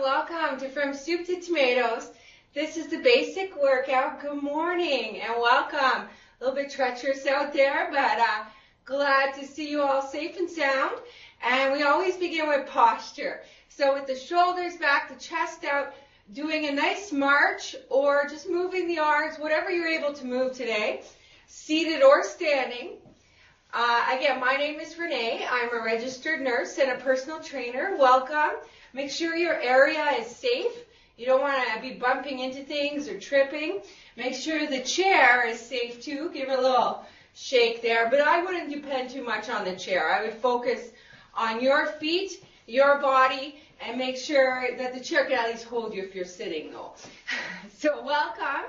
welcome to From Soup to Tomatoes. This is the basic workout. Good morning and welcome. A little bit treacherous out there, but glad to see you all safe and sound. And we always begin with posture. So with the shoulders back, the chest out, doing a nice march or just moving the arms, whatever you're able to move today, seated or standing. Again, my name is Renee. I'm a registered nurse and a personal trainer. Welcome. Make sure your area is safe. You don't want to be bumping into things or tripping. Make sure the chair is safe too. Give it a little shake there. But I wouldn't depend too much on the chair. I would focus on your feet, your body, and make sure that the chair can at least hold you if you're sitting though. So welcome.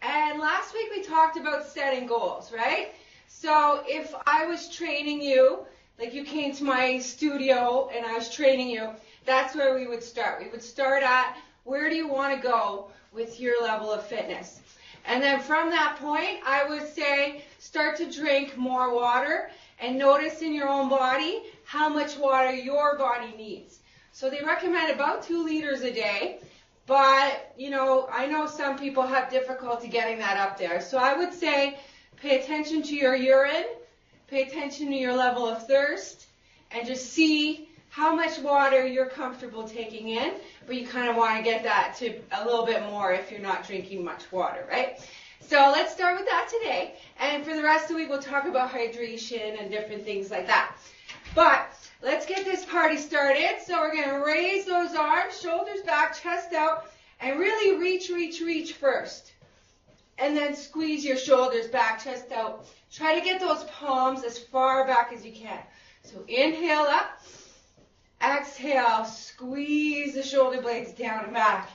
And last week we talked about setting goals, right? So if I was training you, like you came to my studio and I was training you, that's where we would start. We would start at where do you want to go with your level of fitness? And then from that point, I would say start to drink more water and notice in your own body how much water your body needs. So they recommend about 2 liters a day, but you know, I know some people have difficulty getting that up there. So I would say pay attention to your urine, pay attention to your level of thirst, and just see how much water you're comfortable taking in, but you kind of want to get that to a little bit more if you're not drinking much water, right? So let's start with that today, and for the rest of the week we'll talk about hydration and different things like that. But let's get this party started. So we're going to raise those arms, shoulders back, chest out, and really reach first. And then squeeze your shoulders back, chest out. Try to get those palms as far back as you can. So inhale up. Exhale, squeeze the shoulder blades down and back.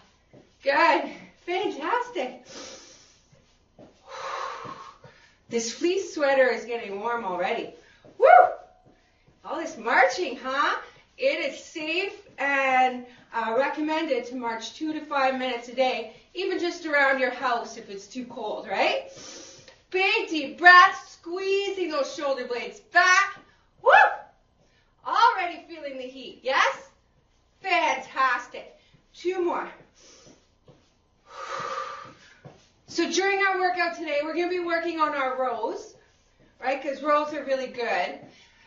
Good. Fantastic. This fleece sweater is getting warm already. Woo! All this marching, huh? It is safe and recommended to march 2 to 5 minutes a day, even just around your house if it's too cold, right? Big deep breath, squeezing those shoulder blades back. Woo! Already feeling the heat, yes? Fantastic. 2 more. So during our workout today, we're going to be working on our rows, right? Because rows are really good.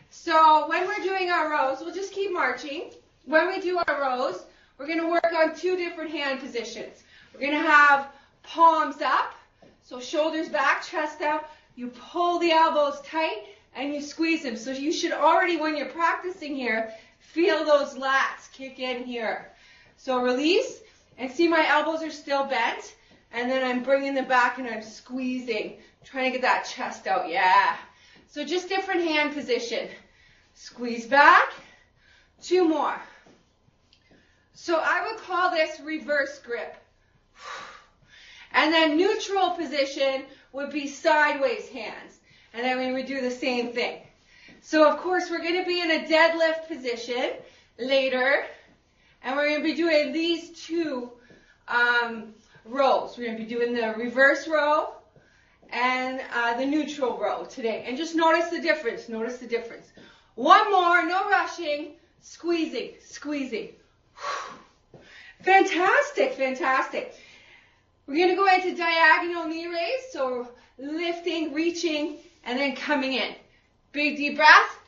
So when we're doing our rows, we'll just keep marching. When we do our rows, we're going to work on 2 different hand positions. We're going to have palms up, so shoulders back, chest out. You pull the elbows tight and you squeeze them. So you should already, when you're practicing here, feel those lats kick in here. So release, and see my elbows are still bent, and then I'm bringing them back and I'm squeezing, trying to get that chest out. Yeah. So just different hand position. Squeeze back. 2 more. So I would call this reverse grip. And then neutral position would be sideways hands. And then we would do the same thing. So of course we're going to be in a deadlift position later. And we're going to be doing these 2 rows. We're going to be doing the reverse row and the neutral row today. And just notice the difference. Notice the difference. 1 more, no rushing. Squeezing, squeezing. Fantastic, fantastic. We're going to go into diagonal knee raise. So lifting, reaching, and then coming in. Big deep breath.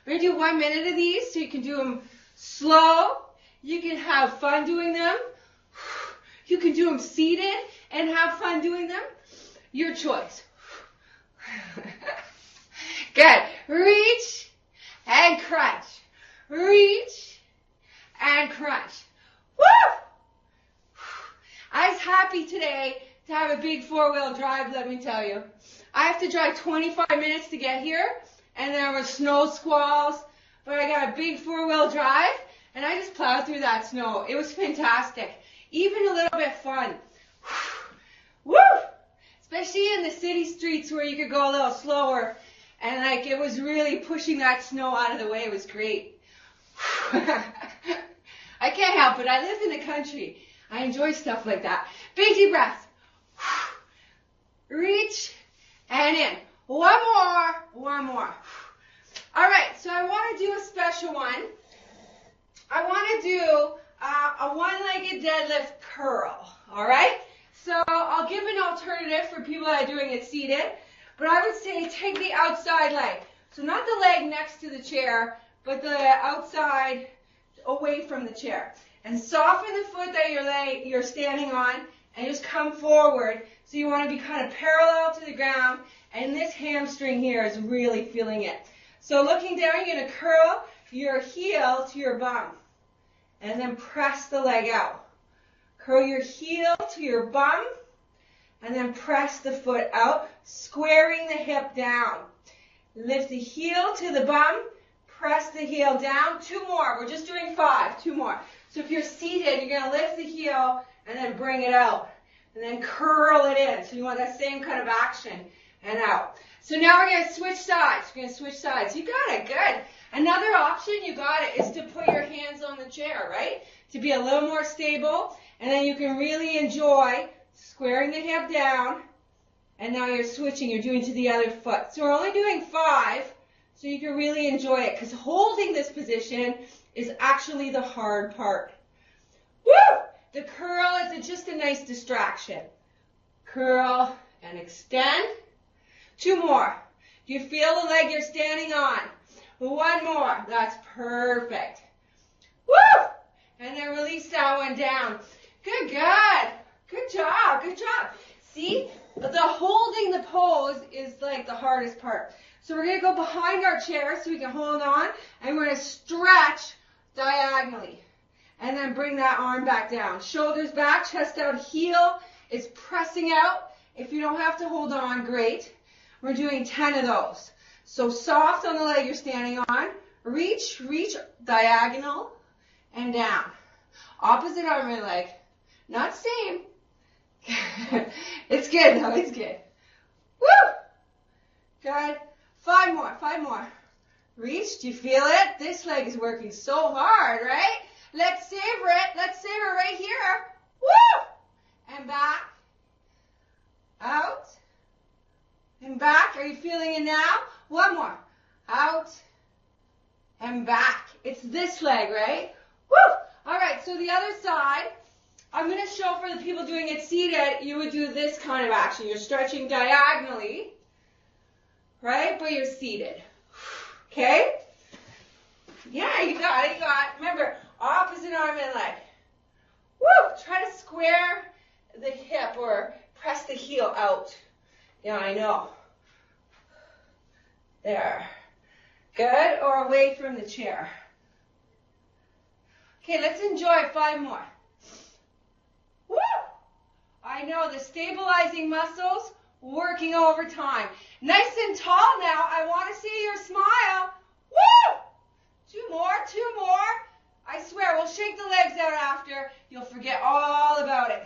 We're going to do 1 minute of these, so you can do them slow. You can have fun doing them. You can do them seated and have fun doing them. Your choice. Good. Reach and crunch. Reach and crunch. Woo! I was happy today to have a big 4-wheel drive, let me tell you. I have to drive 25 minutes to get here, and there were snow squalls, but I got a big 4-wheel drive, and I just plowed through that snow. It was fantastic. Even a little bit fun. Woo! Especially in the city streets where you could go a little slower, and like it was really pushing that snow out of the way. It was great. I can't help it. I live in the country. I enjoy stuff like that. Big deep breath. Reach and in. 1 more. 1 more. All right, so I want to do a special one. I want to do legged deadlift curl, all right? So I'll give an alternative for people that are doing it seated, but I would say take the outside leg. So not the leg next to the chair, but the outside away from the chair. And soften the foot that you're standing on and just come forward. So you want to be kind of parallel to the ground, and this hamstring here is really feeling it. So looking down, you're going to curl your heel to your bum and then press the leg out. Curl your heel to your bum and then press the foot out, squaring the hip down. Lift the heel to the bum, press the heel down. 2 more. We're just doing 5. 2 more. So if you're seated, you're going to lift the heel and then bring it out. And then curl it in. So you want that same kind of action and out. So now we're going to switch sides. We're going to switch sides. You got it. Good. Another option, you got it, is to put your hands on the chair, right? To be a little more stable. And then you can really enjoy squaring the hip down. And now you're switching. You're doing to the other foot. So we're only doing 5. So you can really enjoy it. Because holding this position is actually the hard part. Woo! The curl is just a nice distraction. Curl and extend. 2 more. Do you feel the leg you're standing on? 1 more. That's perfect. Woo! And then release that one down. Good, good. Good job, good job. See, the holding the pose is like the hardest part. So we're going to go behind our chair so we can hold on, and we're going to stretch diagonally. And then bring that arm back down. Shoulders back, chest out, heel is pressing out. If you don't have to hold on, great. We're doing 10 of those. So soft on the leg you're standing on. Reach, reach, diagonal, and down. Opposite arm and leg. Not same. It's good though, it's good. Woo! Good. 5 more, 5 more. Reach, do you feel it? This leg is working so hard, right? Let's savor it. Let's savor right here. Woo! And back. Out. And back. Are you feeling it now? 1 more. Out. And back. It's this leg, right? Woo! All right, so the other side, I'm going to show for the people doing it seated, you would do this kind of action. You're stretching diagonally, right? But you're seated. Okay? Yeah, you got it, you got it. Remember, opposite arm and leg. Woo! Try to square the hip or press the heel out. Yeah, I know. There. Good. Or away from the chair. Okay, let's enjoy 5 more. Woo! I know, the stabilizing muscles working overtime. Nice and tall now. I want to see your smile. Woo! 2 more, 2 more. I swear, we'll shake the legs out after. You'll forget all about it.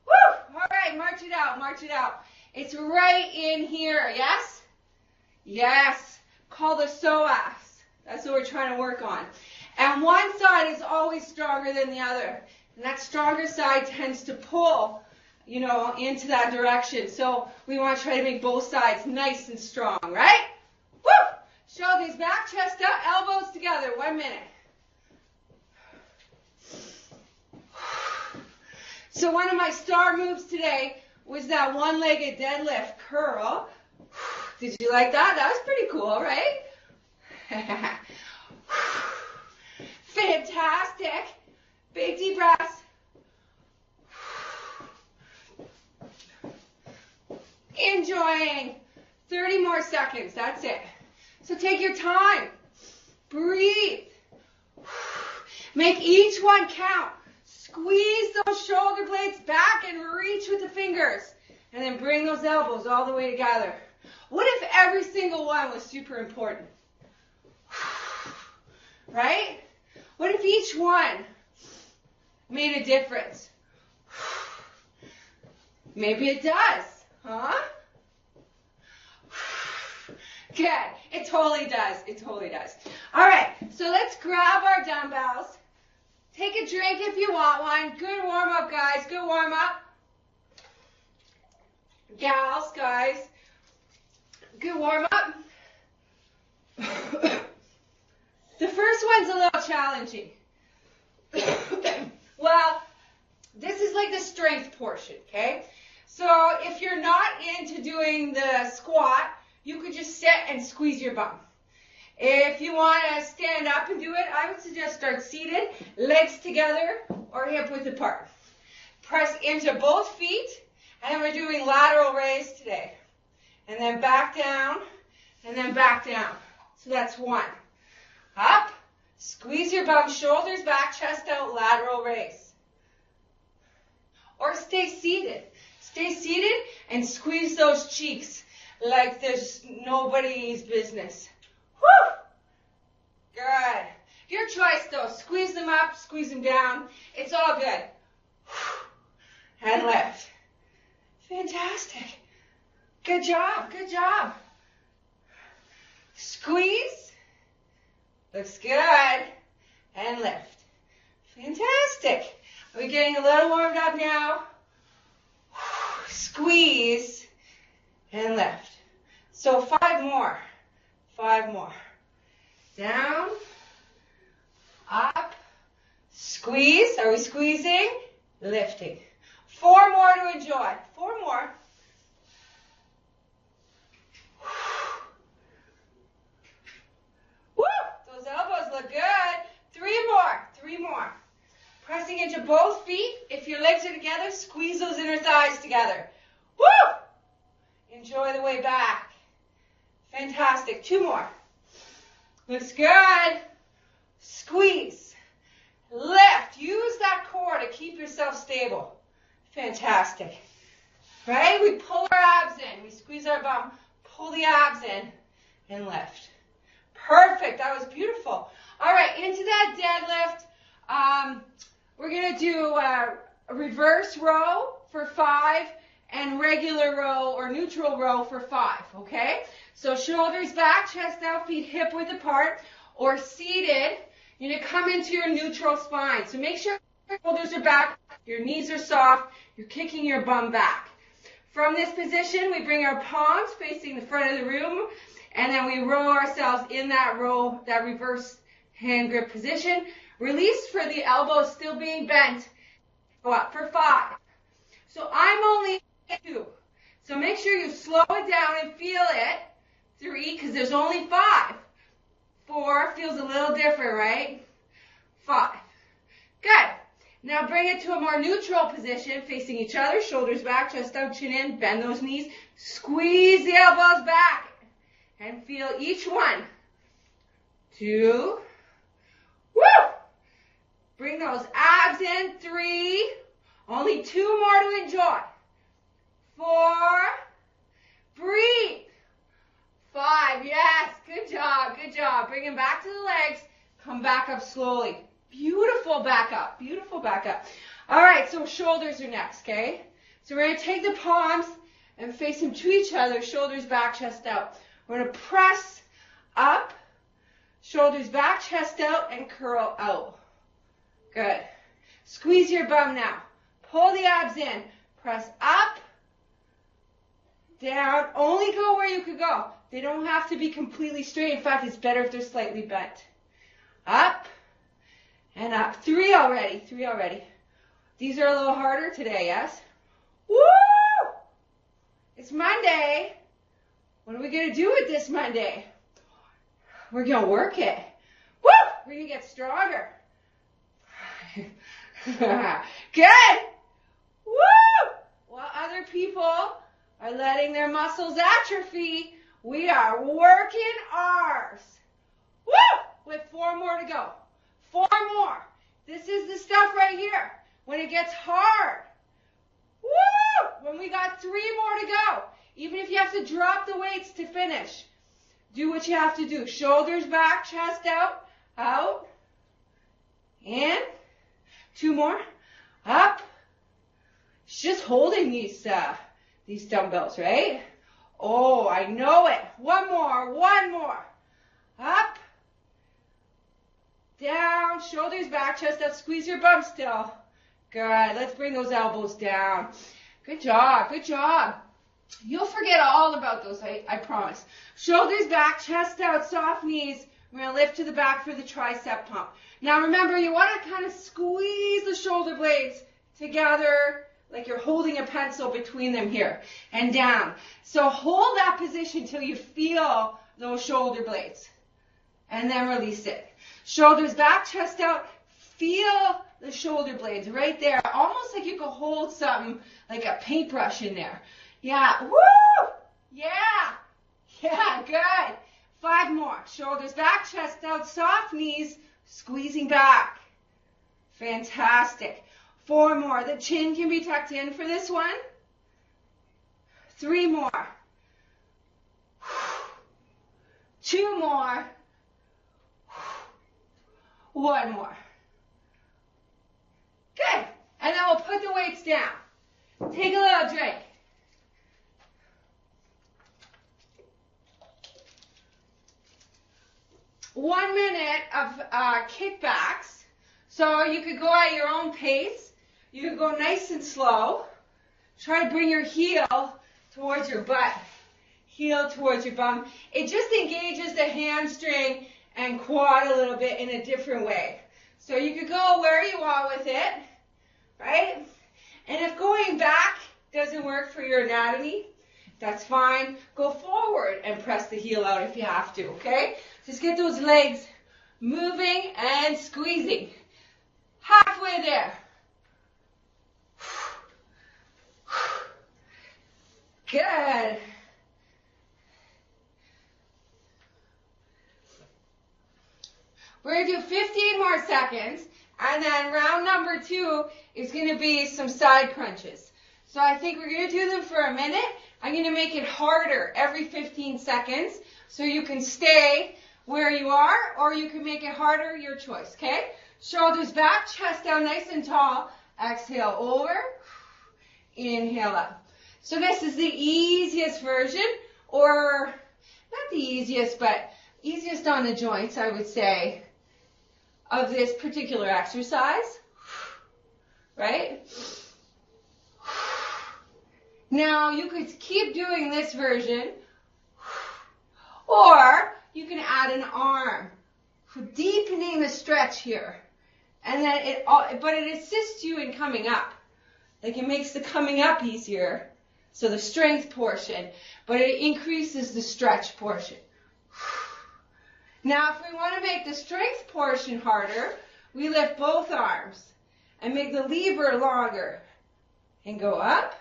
Woo! All right, march it out, march it out. It's right in here, yes? Yes. Called the psoas. That's what we're trying to work on. And one side is always stronger than the other. And that stronger side tends to pull, you know, into that direction. So we want to try to make both sides nice and strong, right? Woo! Shoulders back, chest out, elbows together. 1 minute. So one of my star moves today was that one-legged deadlift curl. Did you like that? That was pretty cool, right? Fantastic. Big deep breaths. Enjoying. 30 more seconds. That's it. So take your time. Breathe. Make each one count. Squeeze those shoulder blades back and reach with the fingers. And then bring those elbows all the way together. What if every single one was super important? Right? What if each one made a difference? Maybe it does, huh? Good. It totally does. It totally does. All right. So let's grab our dumbbells. Take a drink if you want one. Good warm up, guys. Good warm up. Gals, guys. Good warm up. The first one's a little challenging. Well, like the strength portion, okay? So if you're not into doing the squat, you could just sit and squeeze your bum. If you want to stand up and do it, I would suggest start seated, legs together or hip width apart. Press into both feet, and then we're doing lateral raise today. And then back down, and then back down. So that's one. Up, squeeze your bum, shoulders back, chest out, lateral raise. Or stay seated. Stay seated and squeeze those cheeks like there's nobody's business. Woo! Good. Your choice though. Squeeze them up, squeeze them down. It's all good. And lift. Fantastic. Good job. Good job. Squeeze. Looks good. And lift. Fantastic. Are we getting a little warmed up now? Squeeze. And lift. So 5 more. 5 more. Down. Up. Squeeze. Are we squeezing? Lifting. 4 more to enjoy. 4 more. Woo! Those elbows look good. 3 more. 3 more. Pressing into both feet. If your legs are together, squeeze those inner thighs together. Woo! Enjoy the way back. Fantastic. 2 more. Looks good. Squeeze. Lift. Use that core to keep yourself stable. Fantastic. Right? We pull our abs in. We squeeze our bum. Pull the abs in and lift. Perfect. That was beautiful. All right. Into that deadlift. We're going to do a reverse row for 5 and regular row or neutral row for 5. Okay? So shoulders back, chest out, feet hip width apart, or seated. You're going to come into your neutral spine. So make sure your shoulders are back, your knees are soft, you're kicking your bum back. From this position, we bring our palms facing the front of the room, and then we row ourselves in that row, that reverse hand grip position. Release for the elbows still being bent. Go up for 5. So I'm only 2. So make sure you slow it down and feel it. 3, because there's only 5. 4 feels a little different, right? 5. Good. Now bring it to a more neutral position, facing each other, shoulders back, chest out, chin in, bend those knees. Squeeze the elbows back and feel each one. 2. Woo! Bring those abs in. 3. Only 2 more to enjoy. 4. Breathe. 5. Yes. Good job. Good job. Bring them back to the legs. Come back up slowly. Beautiful back up. Beautiful back up. All right. So shoulders are next, okay? So we're going to take the palms and face them to each other. Shoulders back, chest out. We're going to press up. Shoulders back, chest out, and curl out. Good. Squeeze your bum now. Pull the abs in. Press up. Down. Only go where you could go. They don't have to be completely straight. In fact, it's better if they're slightly bent. Up and up. 3 already. 3 already. These are a little harder today, yes? Woo! It's Monday. What are we going to do with this Monday? We're going to work it. Woo! We're going to get stronger. Good. Woo! While other people are letting their muscles atrophy, we are working ours. Woo! With 4 more to go. 4 more. This is the stuff right here. When it gets hard. Woo! When we got 3 more to go. Even if you have to drop the weights to finish. Do what you have to do. Shoulders back, chest out. Out. In. 2 more. Up. It's just holding these dumbbells, right? Oh, I know it. 1 more. 1 more. Up. Down. Shoulders back, chest out. Squeeze your bum still. Good. Let's bring those elbows down. Good job. Good job. You'll forget all about those, I promise. Shoulders back, chest out, soft knees. We're going to lift to the back for the tricep pump. Now remember, you want to kind of squeeze the shoulder blades together like you're holding a pencil between them here, and down. So hold that position till you feel those shoulder blades, and then release it. Shoulders back, chest out. Feel the shoulder blades right there, almost like you could hold something like a paintbrush in there. Yeah, woo! Yeah, yeah, good. 5 more. Shoulders back, chest out, soft knees, squeezing back. Fantastic. 4 more. The chin can be tucked in for this one. 3 more. 2 more. 1 more. Good. And then we'll put the weights down. Take a little drink. One minute of kickbacks. So you could go at your own pace. You could go nice and slow. Try to bring your heel towards your butt. Heel towards your bum. It just engages the hamstring and quad a little bit in a different way. So you could go where you want with it, right? And if going back doesn't work for your anatomy, that's fine. Go forward and press the heel out if you have to, okay? Just get those legs moving and squeezing. Halfway there. Good. We're going to do 15 more seconds, and then round number 2 is going to be some side crunches. So I think we're going to do them for a minute. I'm going to make it harder every 15 seconds, so you can stay where you are, or you can make it harder, your choice, okay? Shoulders back, chest down nice and tall. Exhale over, inhale up. So this is the easiest version, or not the easiest, but easiest on the joints, I would say, of this particular exercise, right? Now, you could keep doing this version, or you can add an arm, deepening the stretch here. And then but it assists you in coming up. Like it makes the coming up easier, so the strength portion, but it increases the stretch portion. Now, if we want to make the strength portion harder, we lift both arms and make the lever longer and go up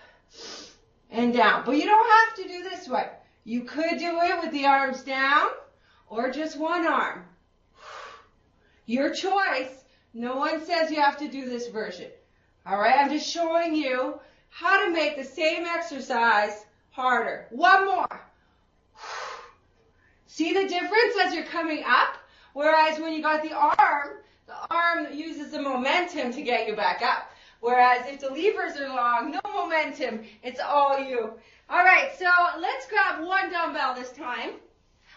and down. But you don't have to do this one. You could do it with the arms down or just one arm. Your choice. No one says you have to do this version. All right, I'm just showing you how to make the same exercise harder. One more. See the difference as you're coming up? Whereas when you got the arm uses the momentum to get you back up. Whereas if the levers are long, no momentum, it's all you. All right, so let's grab one dumbbell this time.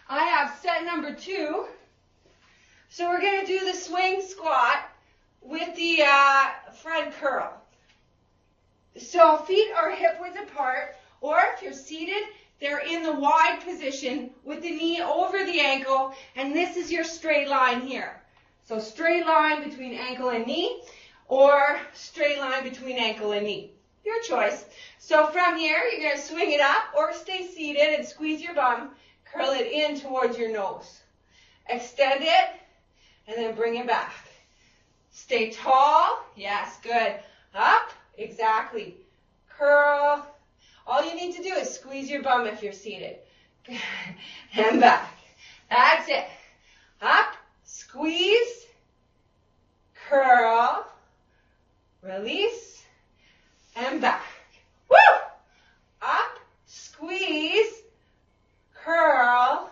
I have set number 2. So we're going to do the swing squat with the front curl. So feet are hip width apart, or if you're seated, they're in the wide position with the knee over the ankle, and this is your straight line here. So straight line between ankle and knee, or straight line between ankle and knee. Your choice. So from here, you're going to swing it up, or stay seated and squeeze your bum, curl it in towards your nose. Extend it, and then bring it back. Stay tall. Yes, good. Up. Exactly. Curl. All you need to do is squeeze your bum if you're seated. And back. That's it. Up. Squeeze. Curl. Release. And back. Woo! Up. Squeeze. Curl.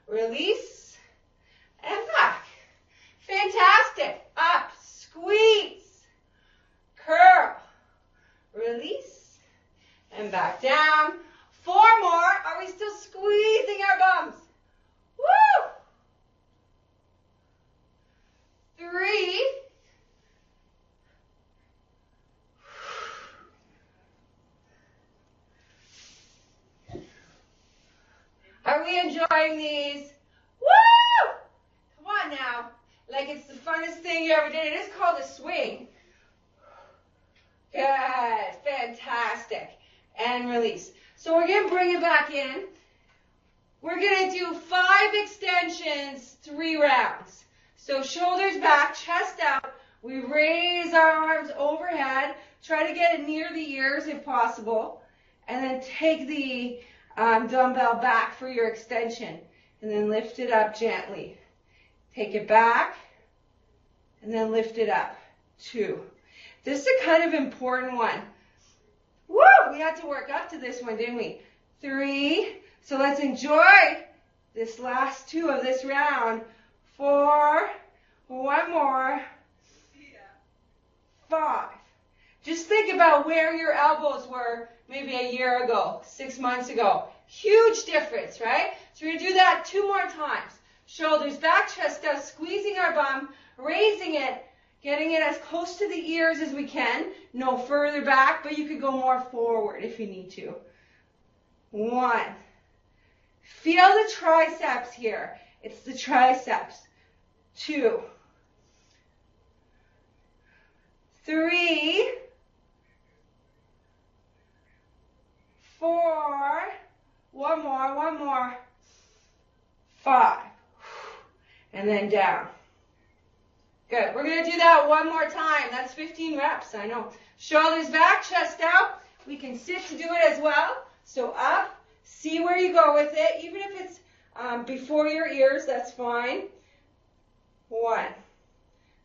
Release. And back. Fantastic. Up, squeeze, curl, release, and back down. 4 more. Are we still squeezing our bums? Woo! 3. Are we enjoying these? Woo! Come on now. Like it's the funnest thing you ever did. It is called a swing. Good. Fantastic. And release. So we're going to bring it back in. We're going to do 5 extensions, 3 rounds. So shoulders back, chest out. We raise our arms overhead. Try to get it near the ears if possible. And then take the dumbbell back for your extension. And then lift it up gently. Take it back. And then lift it up. 2. This is a kind of important one. Woo! We had to work up to this one, didn't we? 3. So let's enjoy this last 2 of this round. 4. 1 more. 5. Just think about where your elbows were maybe a year ago, 6 months ago. Huge difference, right? So we're going to do that 2 more times. Shoulders back, chest out, squeezing our bum, raising it, getting it as close to the ears as we can. No further back, but you could go more forward if you need to. 1. Feel the triceps here. It's the triceps. 2. 3. 4. 1 more, 1 more. 5. And then down. Good. We're going to do that 1 more time. That's 15 reps, I know. Shoulders back, chest out. We can sit to do it as well. So up. See where you go with it. Even if it's before your ears, that's fine. 1.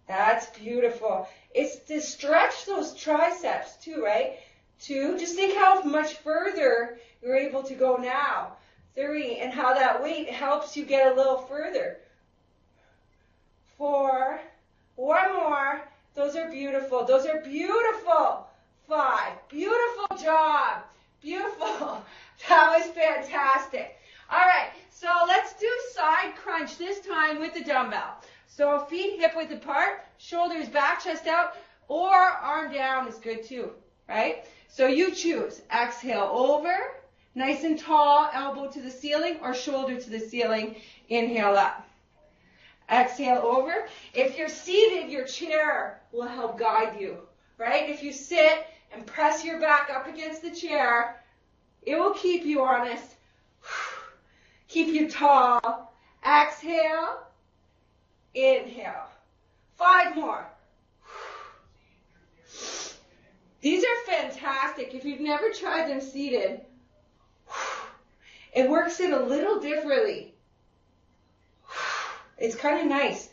That's beautiful. It's to stretch those triceps too, right? 2. Just think how much further you're able to go now. 3. And how that weight helps you get a little further. 4. 1 more. Those are beautiful. Those are beautiful. 5. Beautiful job. Beautiful. That was fantastic. All right. So let's do side crunch this time with the dumbbell. So feet hip width apart, shoulders back, chest out, or arm down is good too, right? So you choose. Exhale over, nice and tall, elbow to the ceiling or shoulder to the ceiling. Inhale up. Exhale over. If you're seated, your chair will help guide you, right? If you sit and press your back up against the chair, it will keep you honest, keep you tall. Exhale, inhale. 5 more. These are fantastic. If you've never tried them seated, it works in a little differently. It's kind of nice.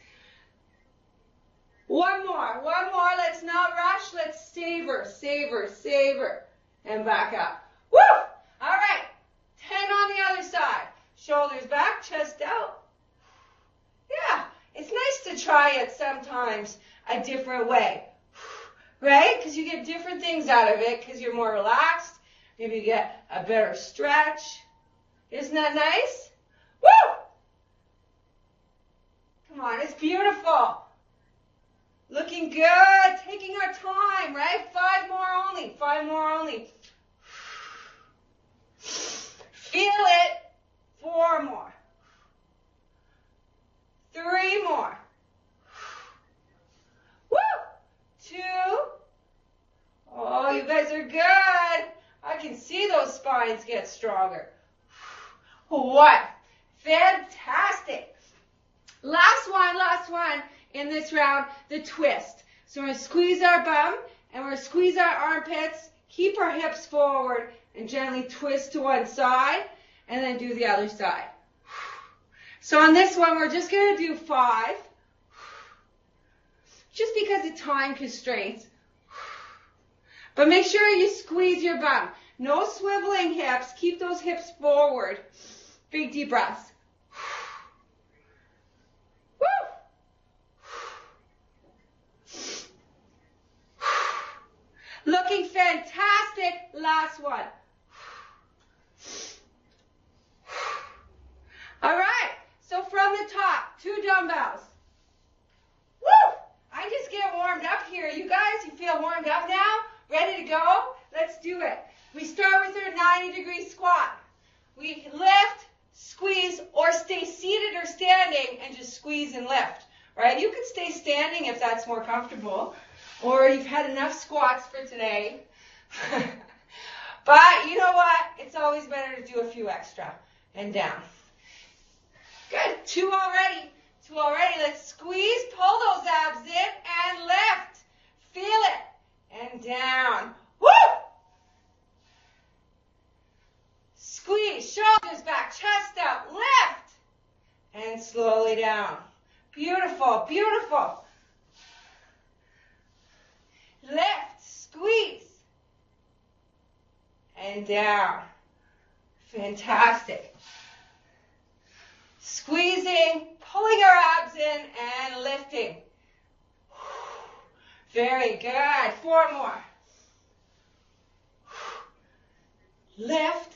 1 more. 1 more. Let's not rush. Let's savor, savor, savor. And back up. Woo! All right. 10 on the other side. Shoulders back, chest out. Yeah. It's nice to try it sometimes a different way. Right? Because you get different things out of it because you're more relaxed. Maybe you get a better stretch. Isn't that nice? Woo! Come on, it's beautiful. Looking good. Taking our time, right? 5 more only. 5 more only. Feel it. 4 more. 3 more. Woo! 2. Oh, you guys are good. I can see those spines get stronger. 1. Fantastic. Last one in this round, the twist. So we're going to squeeze our bum and we're going to squeeze our armpits, keep our hips forward and gently twist to one side and then do the other side. So on this one, we're just going to do 5, just because of time constraints. But make sure you squeeze your bum. No swiveling hips. Keep those hips forward. Big deep breaths. Looking fantastic. Last one. All right. So from the top, 2 dumbbells. Woo! I just get warmed up here. You guys, you feel warmed up now? Ready to go? Let's do it. We start with our 90-degree squat. We lift, squeeze, or stay seated or standing and just squeeze and lift. Right? You could stay standing if that's more comfortable. or you've had enough squats for today. But you know what? It's always better to do a few extra. And down. Good. 2 already. 2 already. Let's squeeze. Pull those abs in and lift. Feel it. And down. Woo! Squeeze. Shoulders back. Chest up. Lift. And slowly down. Beautiful. Beautiful. Lift. Squeeze. And down. Fantastic. Squeezing, pulling our abs in, and lifting. Very good. 4 more. Lift,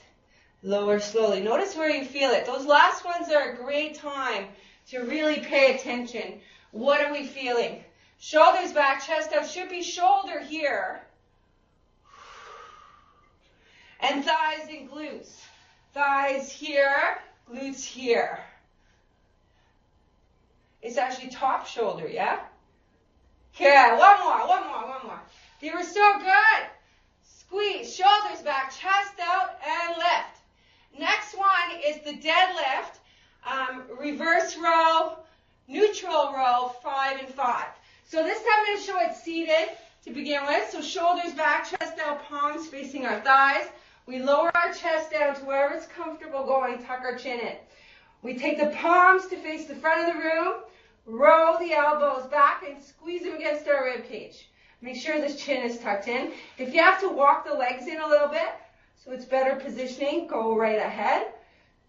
lower slowly. Notice where you feel it. Those last ones are a great time to really pay attention. What are we feeling? Shoulders back, chest up. Should be shoulder here. And thighs and glutes. Thighs here, glutes here. It's actually top shoulder, yeah? Okay, one more. They were so good. Squeeze, shoulders back, chest out, and lift. Next one is the deadlift, reverse row, neutral row, 5 and 5. So this time I'm going to show it seated to begin with. So shoulders back, chest out, palms facing our thighs. We lower our chest down to wherever it's comfortable going, tuck our chin in. We take the palms to face the front of the room, roll the elbows back and squeeze them against our rib cage. Make sure this chin is tucked in. If you have to walk the legs in a little bit, so it's better positioning, go right ahead.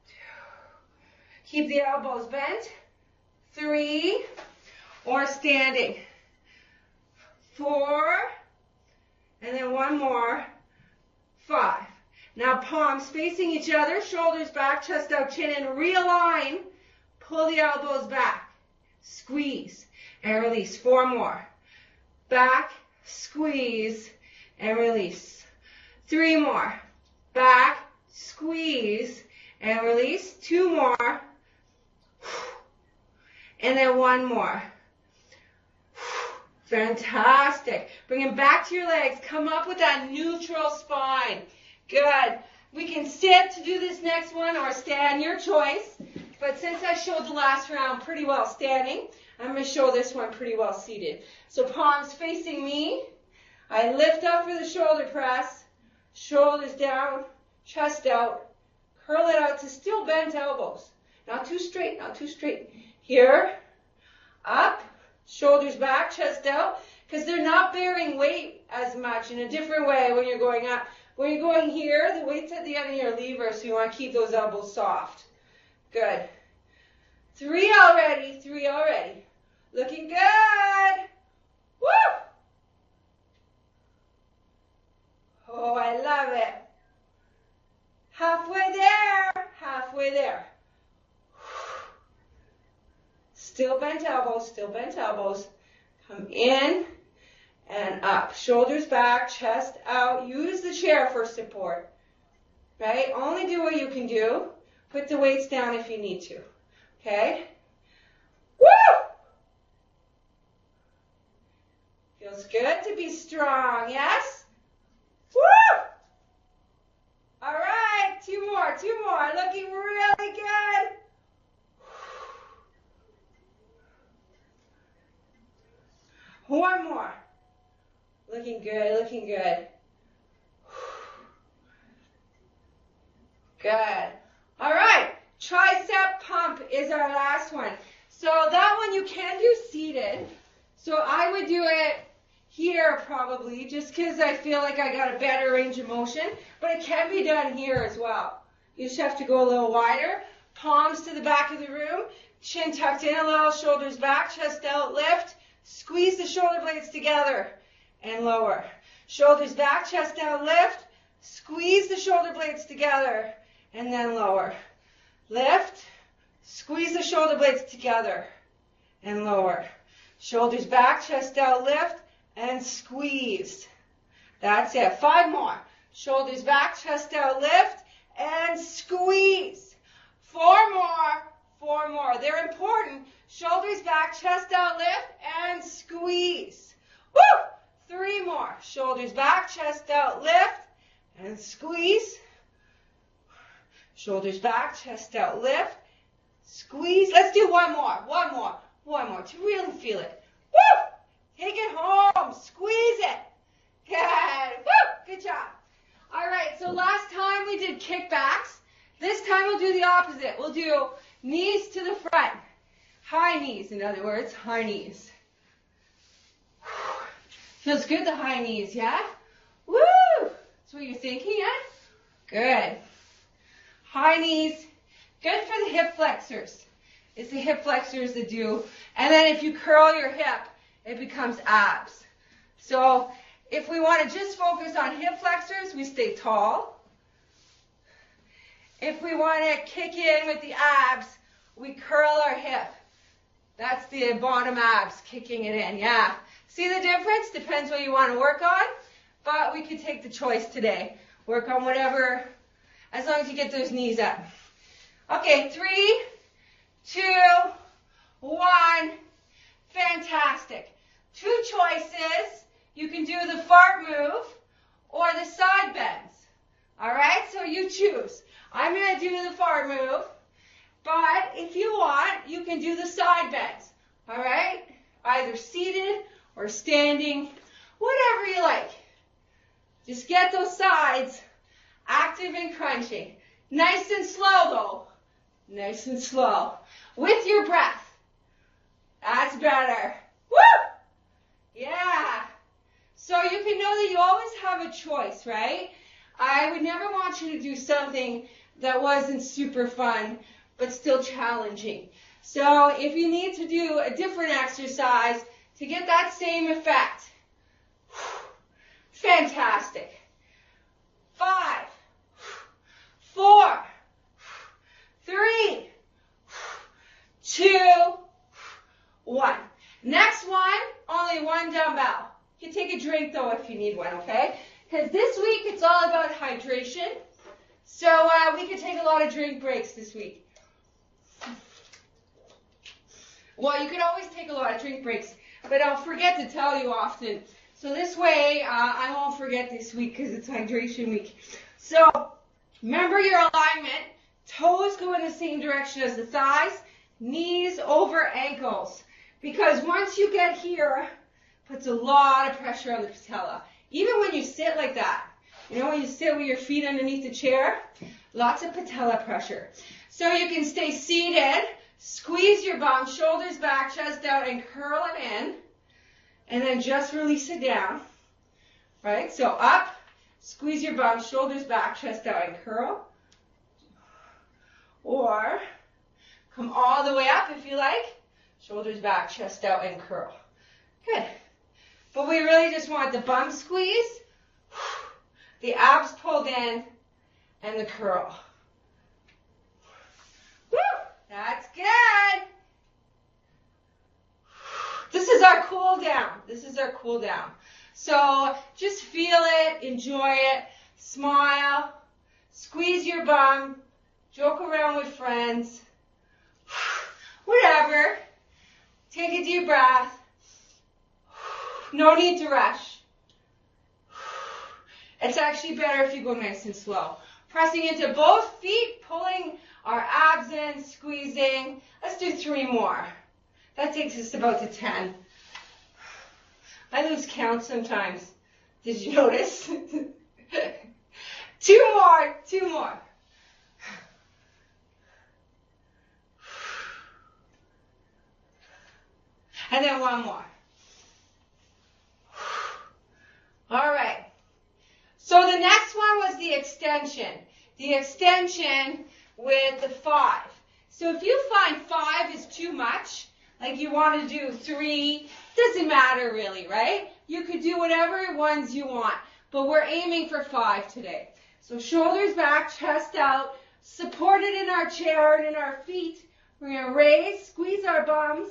2. Keep the elbows bent. 3, or standing. 4, and then one more. 5. Now palms facing each other, shoulders back, chest out, chin in, realign, pull the elbows back, squeeze, and release. 4 more. Back, squeeze, and release. 3 more. Back, squeeze, and release. 2 more. And then 1 more. Fantastic. Bring them back to your legs. Come up with that neutral spine. Good. We can sit to do this next one or stand, your choice. But since I showed the last round pretty well standing, I'm going to show this one pretty well seated. So palms facing me. I lift up for the shoulder press. Shoulders down, chest out. Curl it out to still bent elbows. Not too straight, not too straight. Here, up, shoulders back, chest out. Because they're not bearing weight as much in a different way when you're going up. When you're going here, the weight's at the end of your lever, so you want to keep those elbows soft. Good. 3 already, 3 already. Looking good. Woo! Oh, I love it. Halfway there, halfway there. Still bent elbows, still bent elbows. Come in and up. Shoulders back, chest out. Use the chair for support. Right? Only do what you can do. Put the weights down if you need to. Okay? Woo! Feels good to be strong, yes? Woo! All right, 2 more, 2 more. Looking really good. One more. Looking good, looking good. Good. All right, tricep pump is our last one. So that one you can do seated. So I would do it here probably, just because I feel like I got a better range of motion. But it can be done here as well. You just have to go a little wider. Palms to the back of the room. Chin tucked in a little, shoulders back, chest out, lift. Squeeze the shoulder blades together and lower. Shoulders back, chest out, lift. Squeeze the shoulder blades together and then lower. Lift. Squeeze the shoulder blades together and lower. Shoulders back, chest out, lift, and squeeze. That's it. 5 more. Shoulders back, chest out, lift, and squeeze. 4 more. 4 more. They're important. Shoulders back, chest out, lift, and squeeze. Woo! shoulders back, chest out, lift, and squeeze. Shoulders back, chest out, lift, squeeze. Let's do one more to really feel it. Woo! Take it home, squeeze it. Good, woo, good job. All right, so last time we did kickbacks. This time we'll do the opposite. We'll do knees to the front. High knees, in other words, high knees. Feels good, the high knees, yeah? Woo! That's what you're thinking, yeah? Good. High knees, good for the hip flexors. It's the hip flexors that do. And then if you curl your hip, it becomes abs. So if we want to just focus on hip flexors, we stay tall. If we want to kick in with the abs, we curl our hip. That's the bottom abs, kicking it in, yeah. See the difference? Depends what you want to work on, but we could take the choice today. Work on whatever, as long as you get those knees up. Okay, 3, 2, 1, fantastic. 2 choices. You can do the fart move or the side bends. All right, so you choose. I'm going to do the fart move, but if you want, you can do the side bends. All right, either seated or standing, whatever you like. Just get those sides active and crunching. Nice and slow though. Nice and slow. With your breath. That's better. Woo! Yeah. So you can know that you always have a choice, right? I would never want you to do something that wasn't super fun, but still challenging. So if you need to do a different exercise to get that same effect, fantastic. 5, 4, 3, 2, 1. Next one, only one dumbbell. You can take a drink though if you need one, okay? Because this week it's all about hydration. So we could take a lot of drink breaks this week. Well, you could always take a lot of drink breaks, but I'll forget to tell you often. So this way, I won't forget this week because it's hydration week. So remember your alignment. Toes go in the same direction as the thighs. Knees over ankles. Because once you get here, it puts a lot of pressure on the patella. Even when you sit like that. You know, when you sit with your feet underneath the chair, lots of patella pressure. So you can stay seated, squeeze your bum, shoulders back, chest out, and curl it in. And then just release it down. Right? So up, squeeze your bum, shoulders back, chest out, and curl. Or come all the way up if you like. Shoulders back, chest out, and curl. Good. But we really just want the bum squeeze, the abs pulled in, and the curl. Woo! That's good. This is our cool down. This is our cool down. So just feel it, enjoy it, smile, squeeze your bum, joke around with friends, whatever. Take a deep breath. No need to rush. It's actually better if you go nice and slow. Pressing into both feet, pulling our abs in, squeezing. Let's do 3 more. That takes us about to 10. I lose count sometimes. Did you notice? 2 more, 2 more. And then 1 more. All right. So the next one was the extension. The extension with the 5. So if you find 5 is too much, like you want to do 3, doesn't matter really, right? You could do whatever ones you want, but we're aiming for 5 today. So shoulders back, chest out, supported in our chair and in our feet. We're going to raise, squeeze our bums,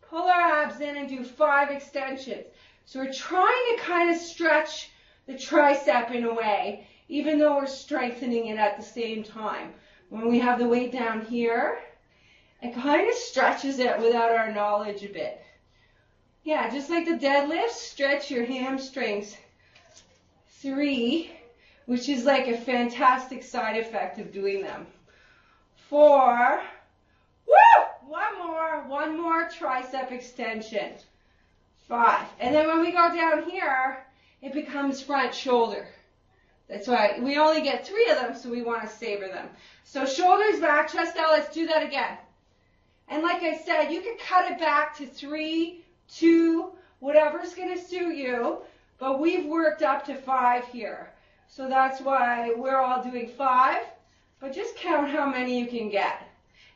pull our abs in, and do 5 extensions. So we're trying to kind of stretch the tricep in a way, even though we're strengthening it at the same time. When we have the weight down here, it kind of stretches it without our knowledge a bit. Yeah, just like the deadlift, stretch your hamstrings 3, which is like a fantastic side effect of doing them. 4, woo! One more tricep extension. 5, and then when we go down here, it becomes front shoulder. That's why we only get 3 of them, so we want to savor them. So shoulders back, chest out. Let's do that again. And like I said, you can cut it back to 3, 2, whatever's going to suit you. But we've worked up to 5 here. So that's why we're all doing 5. But just count how many you can get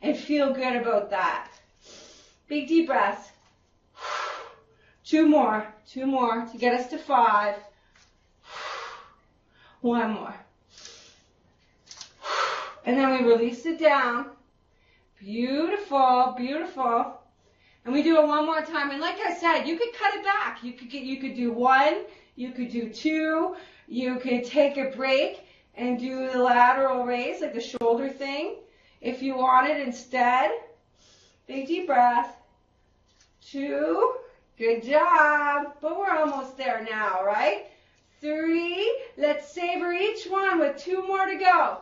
and feel good about that. Big deep breaths. 2 more to get us to 5. 1 more. And then we release it down. Beautiful, beautiful. And we do it one more time. And like I said, you could cut it back. You could do 1, you could do 2, you could take a break and do the lateral raise, like the shoulder thing, if you wanted instead. Big deep breath. 2, good job. But we're almost there now, right? 3, let's savor each one with 2 more to go.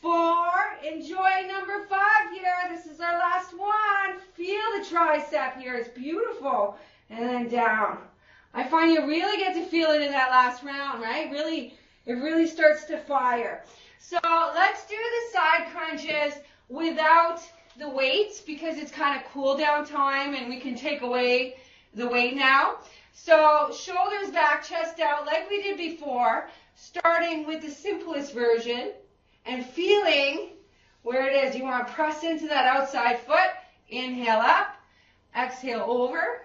4, enjoy number 5 here. This is our last one. Feel the tricep here. It's beautiful. And then down. I find you really get to feel it in that last round, right? It really starts to fire. So let's do the side crunches without the weights because it's kind of cool down time and we can take away the weight now. So shoulders back, chest out like we did before, starting with the simplest version and feeling where it is. You want to press into that outside foot. Inhale up, exhale over.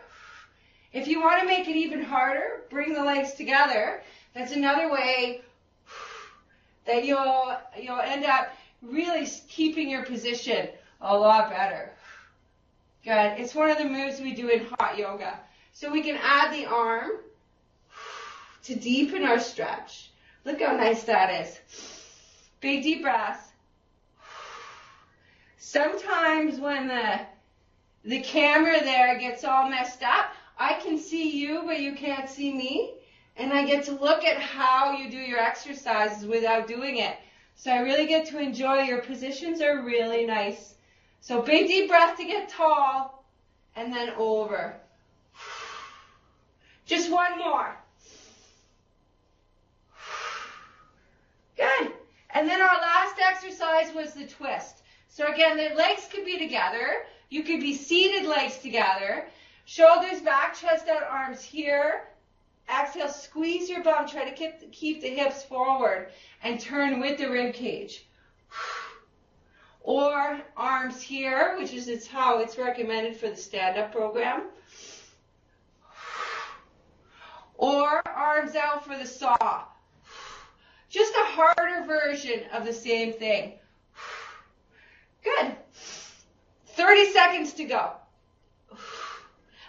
If you want to make it even harder, bring the legs together. That's another way that you'll end up really keeping your position a lot better. Good. It's one of the moves we do in hot yoga. So we can add the arm to deepen our stretch. Look how nice that is. Big deep breaths. Sometimes when the camera there gets all messed up, I can see you, but you can't see me. And I get to look at how you do your exercises without doing it. So I really get to enjoy. Your positions are really nice. So big deep breath to get tall, and then over. Just 1 more. Good. And then our last exercise was the twist. So again, the legs could be together. You could be seated legs together. Shoulders back, chest out, arms here. Exhale, squeeze your bum. Try to keep the hips forward and turn with the rib cage. Or arms here, which is how it's recommended for the stand-up program. Or arms out for the saw. Just a harder version of the same thing. Good. 30 seconds to go.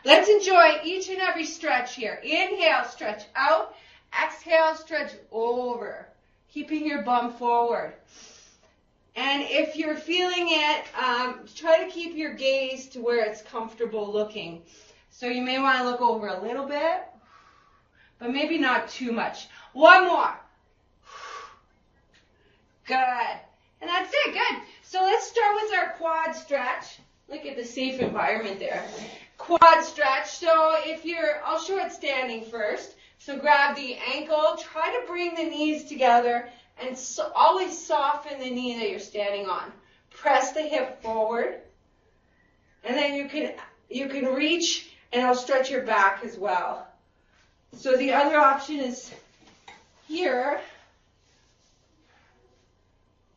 Let's enjoy each and every stretch here. Inhale, stretch out. Exhale, stretch over. Keeping your bum forward. And if you're feeling it, try to keep your gaze to where it's comfortable looking. So you may want to look over a little bit, but maybe not too much. 1 more. Good. And that's it. Good. So let's start with our quad stretch. Look at the safe environment there. Quad stretch. So I'll show it standing first. So grab the ankle. Try to bring the knees together and always soften the knee that you're standing on. Press the hip forward. And then you can reach and I'll stretch your back as well. So the other option is here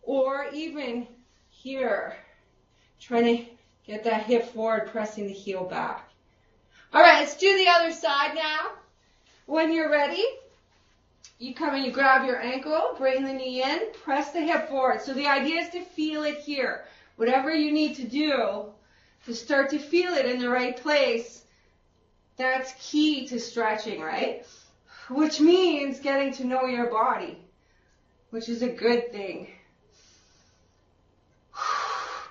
or even here. Trying to get that hip forward, pressing the heel back. All right, let's do the other side now. When you're ready, you come and you grab your ankle, bring the knee in, press the hip forward. So the idea is to feel it here. Whatever you need to do to start to feel it in the right place, that's key to stretching, right? Which means getting to know your body, which is a good thing.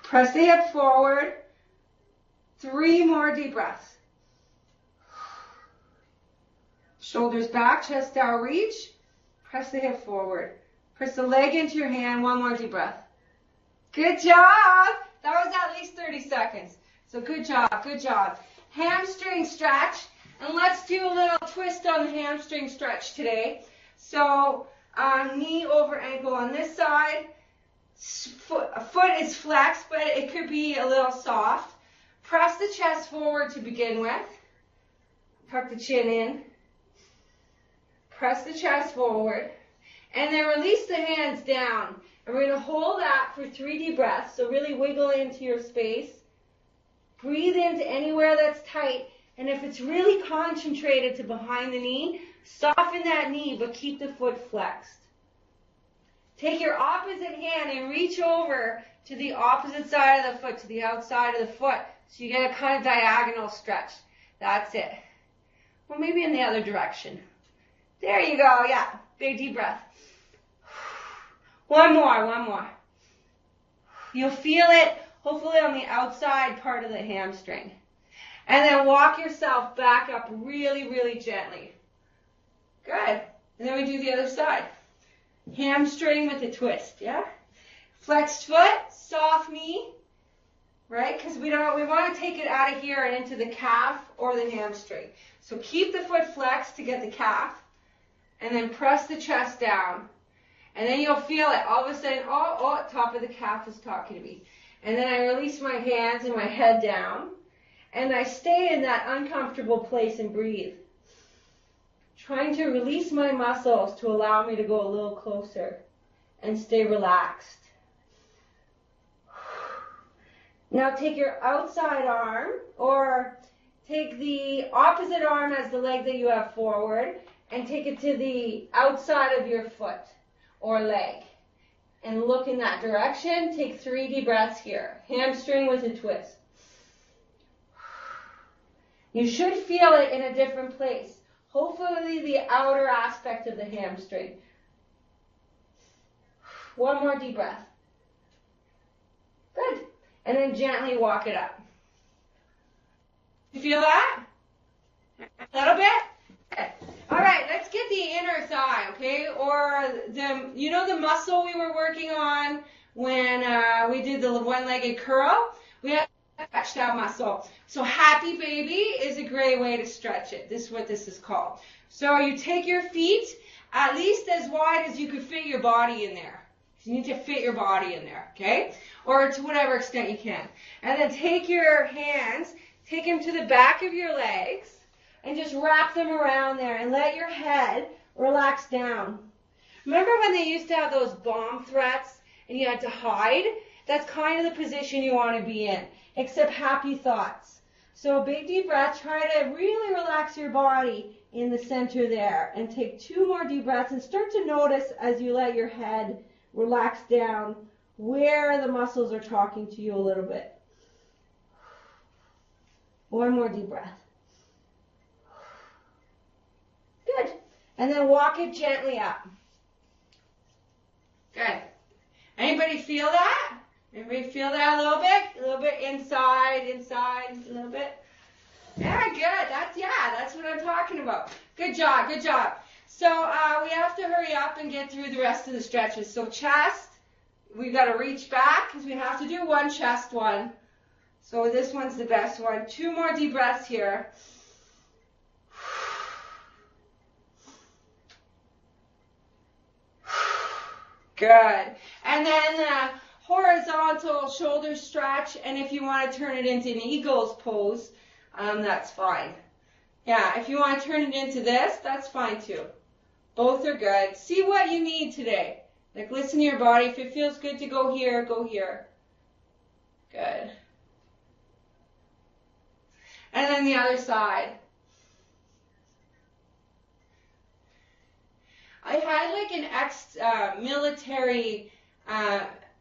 Press the hip forward. 3 more deep breaths. Shoulders back, chest down, reach. Press the hip forward. Press the leg into your hand. One more deep breath. Good job. That was at least 30 seconds. So good job, good job. Hamstring stretch. And let's do a little twist on the hamstring stretch today. So knee over ankle on this side. Foot is flexed, but it could be a little soft. Press the chest forward to begin with. Tuck the chin in. Press the chest forward. And then release the hands down. And we're going to hold that for 3 deep breaths. So really wiggle into your space. Breathe into anywhere that's tight. And if it's really concentrated to behind the knee, soften that knee, but keep the foot flexed. Take your opposite hand and reach over to the opposite side of the foot, to the outside of the foot. So you get a kind of diagonal stretch. That's it. Or maybe in the other direction. There you go. Yeah. Big deep breath. One more. You'll feel it, hopefully, on the outside part of the hamstring. And then walk yourself back up really, really gently. Good. And then we do the other side. Hamstring with a twist, yeah? Flexed foot, soft knee, right? Because we want to take it out of here and into the calf or the hamstring. So keep the foot flexed to get the calf, and then press the chest down. And then you'll feel it. All of a sudden, top of the calf is talking to me. And then I release my hands and my head down. And I stay in that uncomfortable place and breathe. Trying to release my muscles to allow me to go a little closer and stay relaxed. Now take your outside arm, or take the opposite arm as the leg that you have forward, and take it to the outside of your foot or leg. And look in that direction. Take 3 deep breaths here. Hamstring with a twist. You should feel it in a different place. Hopefully the outer aspect of the hamstring. One more deep breath. Good. And then gently walk it up. You feel that? A little bit? Good. All right, let's get the inner thigh, okay? Or the muscle we were working on when we did the one-legged curl? We have to stretch that muscle. So happy baby is a great way to stretch it. This is what this is called. So you take your feet at least as wide as you could fit your body in there. You need to fit your body in there, okay? Or to whatever extent you can. And then take your hands, take them to the back of your legs, and just wrap them around there and let your head relax down. Remember when they used to have those bomb threats and you had to hide? That's kind of the position you want to be in, except happy thoughts. So a big deep breath, try to really relax your body in the center there, and take 2 more deep breaths and start to notice as you let your head relax down where the muscles are talking to you a little bit. 1 more deep breath. Good. And then walk it gently up. Good. Anybody feel that? Anybody feel that a little bit? A little bit inside, a little bit? Yeah, good. That's what I'm talking about. Good job, good job. So we have to hurry up and get through the rest of the stretches. So chest, we've got to reach back because we have to do 1 chest one. So this one's the best one. 2 more deep breaths here. Good. And then horizontal shoulder stretch, and if you want to turn it into an eagle's pose, that's fine. Yeah, if you want to turn it into this, that's fine too. Both are good. See what you need today. Like, listen to your body. If it feels good to go here, go here. Good. And then the other side. I had like an ex-military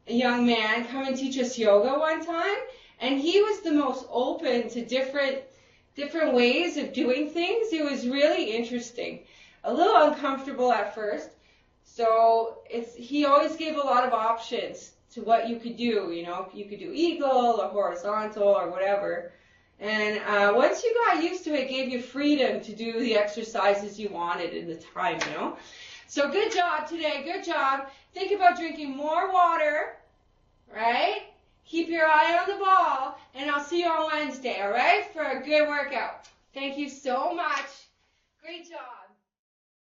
young man come and teach us yoga one time, and he was the most open to different ways of doing things. It was really interesting. A little uncomfortable at first. So he always gave a lot of options to what you could do. You know, you could do eagle or horizontal or whatever. And once you got used to it, it gave you freedom to do the exercises you wanted in the time, you know. So good job today, good job. Think about drinking more water, right? Keep your eye on the ball, and I'll see you on Wednesday, all right, for a good workout. Thank you so much. Great job.